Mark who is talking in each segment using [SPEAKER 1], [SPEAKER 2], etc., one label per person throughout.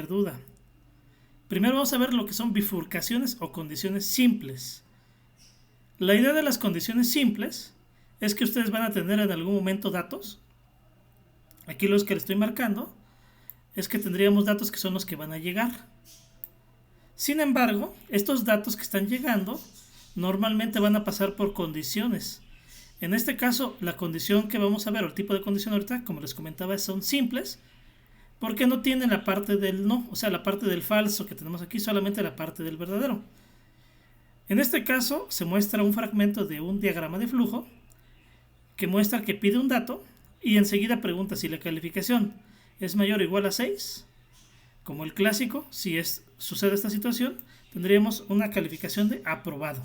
[SPEAKER 1] duda. Primero vamos a ver lo que son bifurcaciones o condiciones simples. La idea de las condiciones simples es que ustedes van a tener en algún momento datos. Aquí los que les estoy marcando es que tendríamos datos que son los que van a llegar. Sin embargo, estos datos que están llegando normalmente van a pasar por condiciones. En este caso, la condición que vamos a ver, o el tipo de condición ahorita, como les comentaba, son simples, porque no tienen la parte del no, o sea, la parte del falso que tenemos aquí, solamente la parte del verdadero. En este caso, se muestra un fragmento de un diagrama de flujo que muestra que pide un dato y enseguida pregunta si la calificación es mayor o igual a 6. Como el clásico, si sucede esta situación, tendríamos una calificación de aprobado.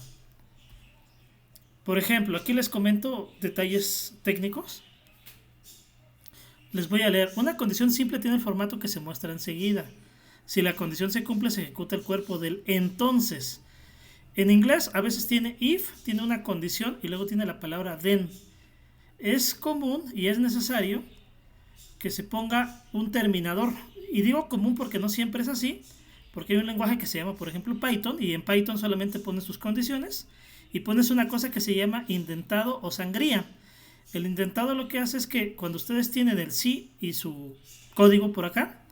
[SPEAKER 1] Por ejemplo, aquí les comento detalles técnicos. Les voy a leer. Una condición simple tiene el formato que se muestra enseguida. Si la condición se cumple, se ejecuta el cuerpo del entonces. En inglés a veces tiene if, tiene una condición y luego tiene la palabra then. Es común y es necesario que se ponga un terminador. Y digo común porque no siempre es así, porque hay un lenguaje que se llama, por ejemplo, Python, y en Python solamente pones tus condiciones y pones una cosa que se llama indentado o sangría. El indentado lo que hace es que cuando ustedes tienen el sí y su código por acá,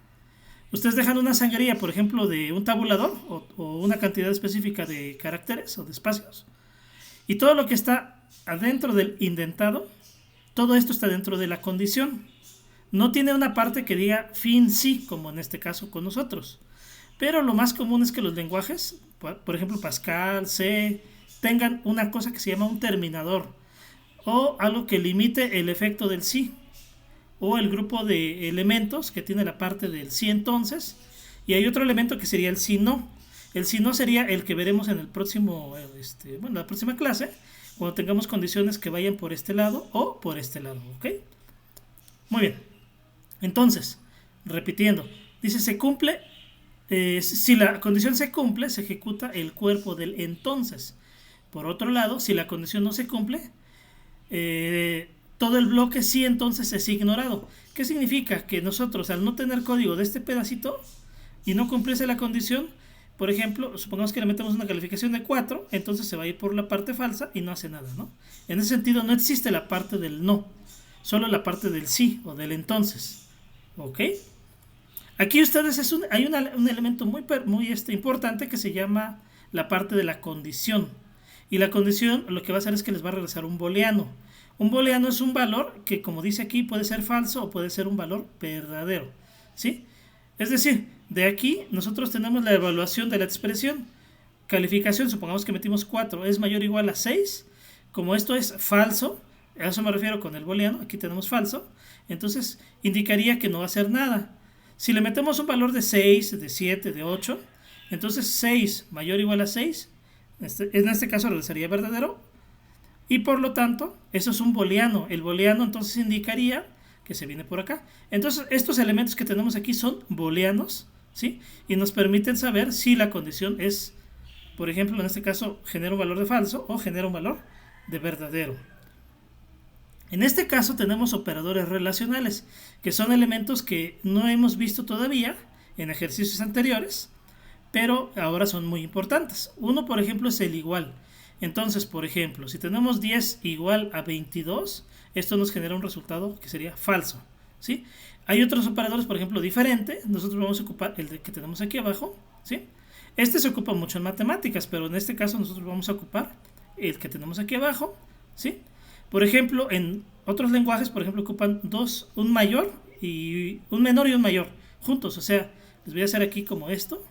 [SPEAKER 1] ustedes dejan una sangría, por ejemplo, de un tabulador o una cantidad específica de caracteres o de espacios, y todo lo que está adentro del indentado, todo esto está dentro de la condición. No tiene una parte que diga fin sí, como en este caso con nosotros. Pero lo más común es que los lenguajes, por ejemplo Pascal, C, tengan una cosa que se llama un terminador o algo que limite el efecto del sí, o el grupo de elementos que tiene la parte del sí entonces, y hay otro elemento que sería el sí no. El sí no sería el que veremos en el próximo, la próxima clase, cuando tengamos condiciones que vayan por este lado o por este lado, ¿ok? Muy bien. Entonces, repitiendo, dice se cumple, si la condición se cumple, se ejecuta el cuerpo del entonces. Por otro lado, si la condición no se cumple, todo el bloque sí entonces es ignorado. ¿Qué significa? Que nosotros al no tener código de este pedacito y no cumplirse la condición, por ejemplo, supongamos que le metemos una calificación de 4, entonces se va a ir por la parte falsa y no hace nada, ¿no? En ese sentido no existe la parte del no, solo la parte del sí o del entonces. ¿Ok? Aquí ustedes hay un elemento muy importante que se llama la parte de la condición. Y la condición lo que va a hacer es que les va a regresar un booleano. Un booleano es un valor que, como dice aquí, puede ser falso o puede ser un valor verdadero. ¿Sí? Es decir, de aquí nosotros tenemos la evaluación de la expresión. Calificación, supongamos que metimos 4, es mayor o igual a 6. Como esto es falso, a eso me refiero con el booleano, aquí tenemos falso, entonces indicaría que no va a hacer nada. Si le metemos un valor de 6, de 7, de 8, entonces 6 mayor o igual a 6, en este caso regresaría verdadero, y por lo tanto, eso es un booleano. El booleano entonces indicaría que se viene por acá. Entonces, estos elementos que tenemos aquí son booleanos, ¿sí? Y nos permiten saber si la condición es, por ejemplo, en este caso, genera un valor de falso o genera un valor de verdadero. En este caso tenemos operadores relacionales, que son elementos que no hemos visto todavía en ejercicios anteriores, pero ahora son muy importantes. Uno, por ejemplo, es el igual. Entonces, por ejemplo, si tenemos 10 igual a 22, esto nos genera un resultado que sería falso, ¿sí? Hay otros operadores, por ejemplo, diferente. Nosotros vamos a ocupar el que tenemos aquí abajo, ¿sí? Este se ocupa mucho en matemáticas, pero en este caso nosotros vamos a ocupar el que tenemos aquí abajo, ¿sí? Por ejemplo, en otros lenguajes, por ejemplo, ocupan un mayor y un menor y un mayor juntos. O sea, les voy a hacer aquí como esto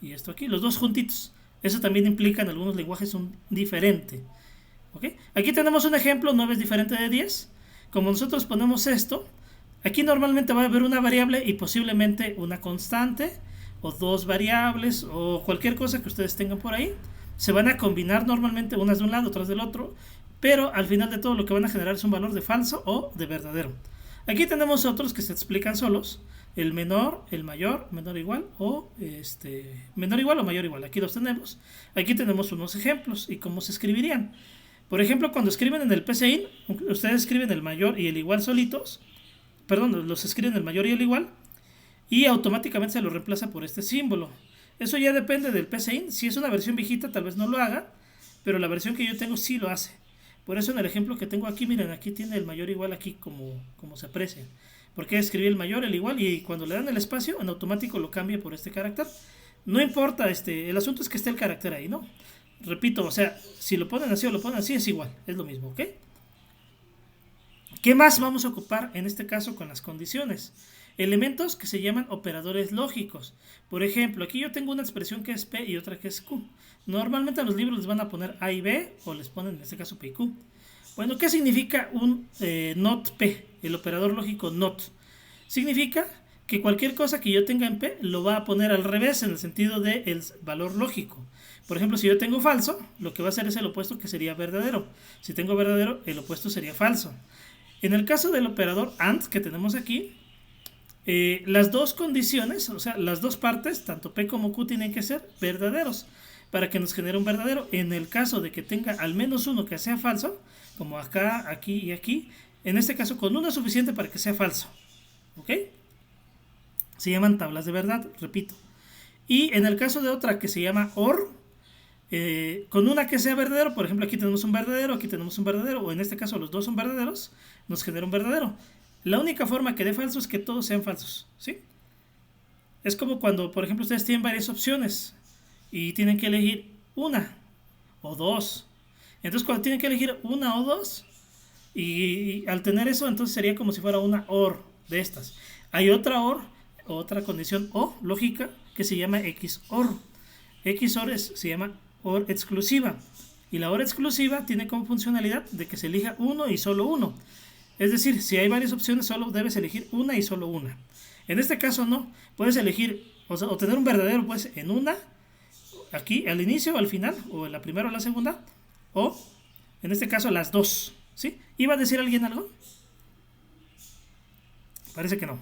[SPEAKER 1] y esto aquí, los dos juntitos. Eso también implica en algunos lenguajes un diferente. ¿Okay? Aquí tenemos un ejemplo, 9 es diferente de 10. Como nosotros ponemos esto, aquí normalmente va a haber una variable y posiblemente una constante o dos variables o cualquier cosa que ustedes tengan por ahí. Se van a combinar normalmente unas de un lado, otras del otro, pero al final de todo lo que van a generar es un valor de falso o de verdadero. Aquí tenemos otros que se explican solos, el menor, el mayor, menor igual o menor igual o mayor igual. Aquí los tenemos. Aquí tenemos unos ejemplos y cómo se escribirían. Por ejemplo, cuando escriben en el PCIN, ustedes escriben el mayor y el igual solitos, perdón, los escriben el mayor y el igual, y automáticamente se lo reemplaza por este símbolo. Eso ya depende del PCInt. Si es una versión viejita tal vez no lo haga, pero la versión que yo tengo sí lo hace. Por eso en el ejemplo que tengo aquí, miren, aquí tiene el mayor igual aquí como se aprecia. Porque escribí el mayor, el igual, y cuando le dan el espacio, en automático lo cambia por este carácter. No importa, el asunto es que esté el carácter ahí, ¿no? Repito, o sea, si lo ponen así o lo ponen así, es igual, es lo mismo, ¿ok? ¿Qué más vamos a ocupar en este caso con las condiciones? Elementos que se llaman operadores lógicos. Por ejemplo, aquí yo tengo una expresión que es P y otra que es Q. Normalmente en los libros les van a poner A y B, o les ponen en este caso P y Q. Bueno, ¿qué significa un not P? El operador lógico not. Significa que cualquier cosa que yo tenga en P lo va a poner al revés en el sentido del valor lógico. Por ejemplo, si yo tengo falso, lo que va a hacer es el opuesto, que sería verdadero. Si tengo verdadero, el opuesto sería falso. En el caso del operador AND que tenemos aquí, las dos condiciones, o sea, las dos partes, tanto P como Q, tienen que ser verdaderos para que nos genere un verdadero. En el caso de que tenga al menos uno que sea falso, como acá, aquí y aquí, en este caso con uno es suficiente para que sea falso. ¿Ok? Se llaman tablas de verdad, repito. Y en el caso de otra que se llama OR, con una que sea verdadero, por ejemplo aquí tenemos un verdadero, aquí tenemos un verdadero, o en este caso los dos son verdaderos, nos genera un verdadero. La única forma que dé falso es que todos sean falsos, ¿sí? Es como cuando, por ejemplo, ustedes tienen varias opciones y tienen que elegir una o dos. Entonces cuando tienen que elegir una o dos, y al tener eso, entonces sería como si fuera una OR de estas. Hay otra OR, otra condición O lógica, que se llama XOR. XOR se llama OR exclusiva. Y la OR exclusiva tiene como funcionalidad de que se elija uno y solo uno. Es decir, si hay varias opciones, solo debes elegir una y solo una. En este caso no, puedes elegir, o tener un verdadero pues en una, aquí al inicio o al final, o en la primera o la segunda, o en este caso las dos, ¿sí? ¿Iba a decir alguien algo? Parece que no.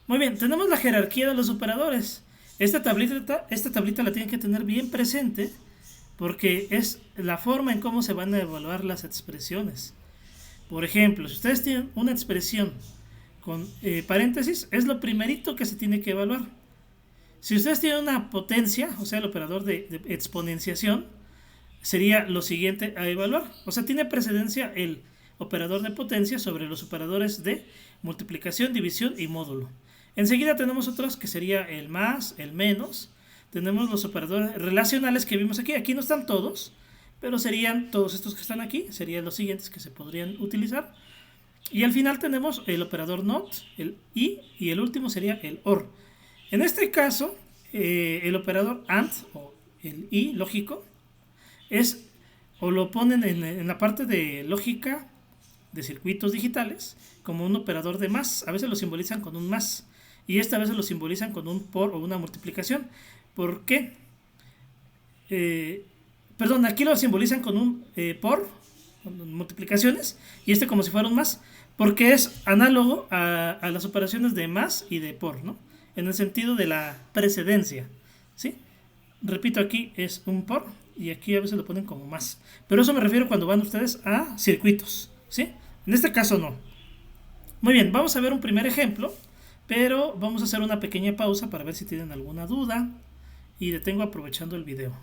[SPEAKER 1] Muy bien, tenemos la jerarquía de los operadores. Esta tablita la tienen que tener bien presente porque es la forma en cómo se van a evaluar las expresiones. Por ejemplo, si ustedes tienen una expresión con paréntesis, es lo primerito que se tiene que evaluar. Si ustedes tienen una potencia, o sea, el operador de exponenciación, sería lo siguiente a evaluar. O sea, tiene precedencia el operador de potencia sobre los operadores de multiplicación, división y módulo. Enseguida tenemos otros que sería el más, el menos. Tenemos los operadores relacionales que vimos aquí. Aquí no están todos, pero serían todos estos que están aquí. Serían los siguientes que se podrían utilizar. Y al final tenemos el operador NOT, el I, y el último sería el OR. En este caso, el operador AND, o el I lógico, es, o lo ponen en la parte de lógica de circuitos digitales, como un operador de más. A veces lo simbolizan con un más. Y esta vez lo simbolizan con un por o una multiplicación. ¿Por qué? Perdón, aquí lo simbolizan con un por, con multiplicaciones, y este como si fuera un más, porque es análogo a las operaciones de más y de por, ¿no? En el sentido de la precedencia, ¿sí? Repito, aquí es un por, y aquí a veces lo ponen como más. Pero eso me refiero cuando van ustedes a circuitos, ¿sí? En este caso no. Muy bien, vamos a ver un primer ejemplo. Pero vamos a hacer una pequeña pausa para ver si tienen alguna duda y detengo aprovechando el video.